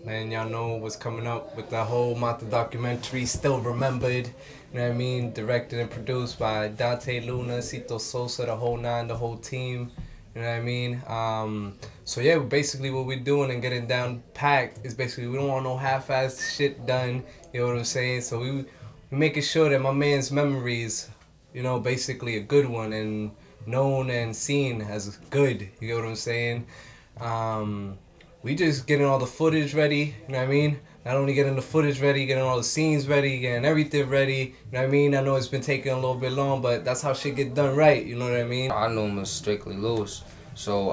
And y'all know what's coming up with the whole Mata documentary, Still Remembered. You know what I mean? Directed and produced by Dante, Luna, Sito Sosa, the whole nine, the whole team. You know what I mean? So yeah, basically what we're doing and getting down packed is basically we don't want no half-assed shit done. You know what I'm saying? So we making sure that my man's memories, you know, basically a good one and known and seen as good. You get what I'm saying? We just getting all the footage ready, you know what I mean? Not only getting the footage ready, getting all the scenes ready, getting everything ready, you know what I mean? I know it's been taking a little bit long, but that's how shit get done right, you know what I mean? I knew him as Strictly Lewis. So,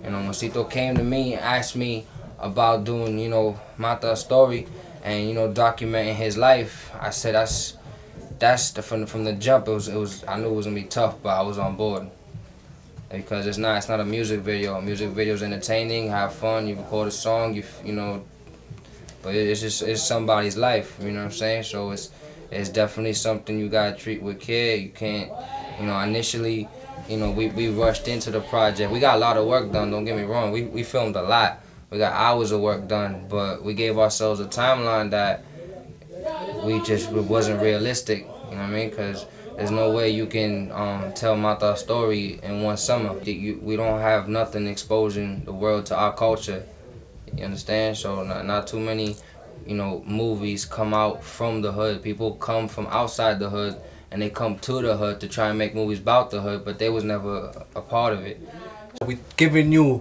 you know, when Sito came to me and asked me about doing, you know, Mata story and, you know, documenting his life, I said from the jump, I knew it was gonna be tough, but I was on board. Because it's not a music video. A music video is entertaining, have fun, you record a song, you know, but it's somebody's life, you know what I'm saying? So it's definitely something you gotta treat with care. You can't, you know, initially, you know, we rushed into the project. We got a lot of work done, don't get me wrong. We filmed a lot. We got hours of work done, but we gave ourselves a timeline that it wasn't realistic, you know what I mean? Because there's no way you can tell Mata story in one summer. We don't have nothing exposing the world to our culture, you understand? So not too many, you know, movies come out from the hood. People come from outside the hood and they come to the hood to try and make movies about the hood, but they was never a part of it. We giving you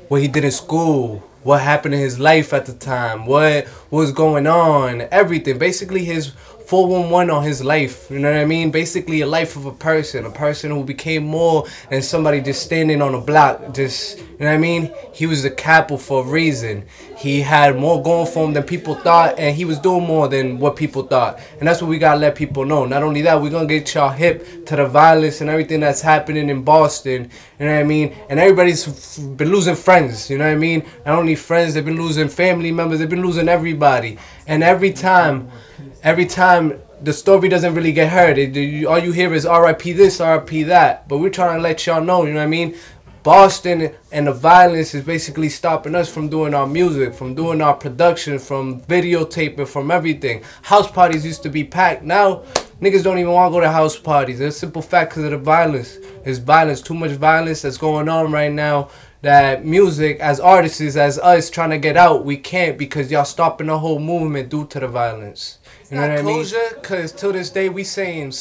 what he did in school, what happened in his life at the time, what was going on, everything. Basically his 411 on his life, you know what I mean? Basically a life of a person who became more than somebody just standing on a block, just, you know what I mean? He was the capo for a reason. He had more going for him than people thought, and he was doing more than what people thought. And that's what we gotta let people know. Not only that, we're gonna get y'all hip to the violence and everything that's happening in Boston, you know what I mean? And everybody's been losing friends, you know what I mean? Not only friends, they've been losing family members, they've been losing everybody. And every time the story doesn't really get heard, all you hear is RIP this, RIP that. But we're trying to let y'all know, you know what I mean? Boston and the violence is basically stopping us from doing our music, from doing our production, from videotaping, from everything. House parties used to be packed. Now, niggas don't even want to go to house parties. It's a simple fact because of the violence. There's violence, too much violence that's going on right now. That music, as artists, as us trying to get out, we can't because y'all stopping the whole movement due to the violence. You know what I mean? Because till this day we saying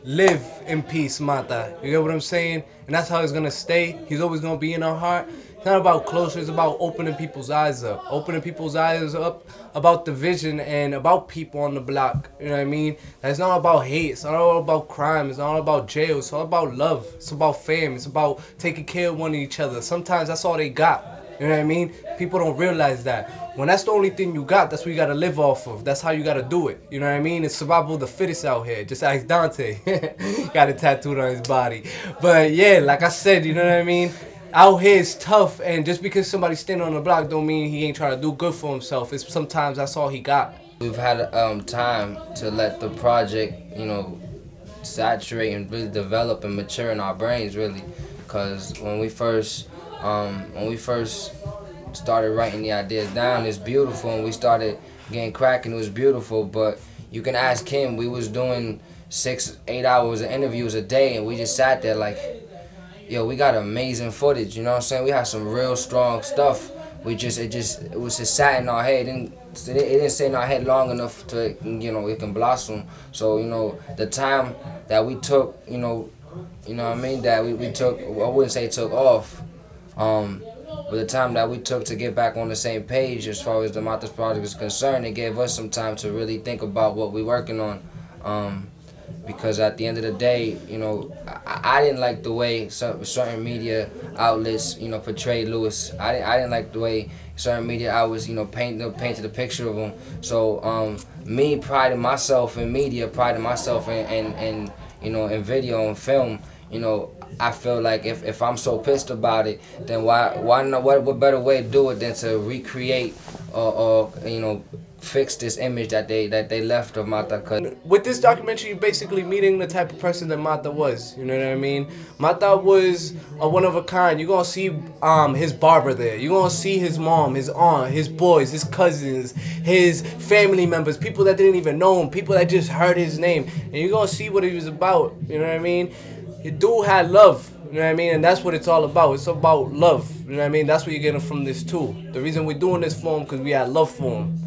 live in peace, Mata. You get what I'm saying? And that's how it's going to stay. He's always going to be in our heart. It's not about closure. It's about opening people's eyes up. Opening people's eyes up about the vision and about people on the block. You know what I mean? It's not about hate. It's not all about crime. It's not all about jail. It's all about love. It's about fam. It's about taking care of one of each other. Sometimes that's all they got. You know what I mean? People don't realize that. When that's the only thing you got, that's what you gotta live off of. That's how you gotta do it. You know what I mean? It's survival of the fittest out here. Just ask Dante. Got it tattooed on his body. But yeah, like I said, you know what I mean? Out here it's tough, and just because somebody's standing on the block don't mean he ain't trying to do good for himself. It's sometimes that's all he got. We've had time to let the project, you know, saturate and really develop and mature in our brains, really. Because when we first started writing the ideas down, it's beautiful, and we started getting cracking, it was beautiful. But you can ask him, we was doing 6-8 hours of interviews a day, and we just sat there like, yo, we got amazing footage, you know what I'm saying? We had some real strong stuff. It was just sat in our head, and it didn't sit in our head long enough to, you know, it can blossom. So, you know, the time that we took, you know what I mean, that we took, I wouldn't say took off, but the time that we took to get back on the same page as far as the Matas project is concerned, it gave us some time to really think about what we're working on. Because at the end of the day, you know, I didn't like the way certain media outlets, you know, portrayed Lewis. I didn't like the way certain media outlets, you know, painted a picture of him. So me priding myself in media, priding myself in you know, in video and film, you know, I feel like if I'm so pissed about it, then why not? What better way to do it than to recreate or you know, fix this image that they left of Mata? Cause with this documentary, you're basically meeting the type of person that Mata was. You know what I mean? Mata was a one of a kind. You're gonna see his barber there. You're gonna see his mom, his aunt, his boys, his cousins, his family members, people that didn't even know him, people that just heard his name, and you're gonna see what he was about. You know what I mean? The dude had love. You know what I mean? And that's what it's all about. It's about love. You know what I mean? That's what you're getting from this too. The reason we're doing this for him because we had love for him.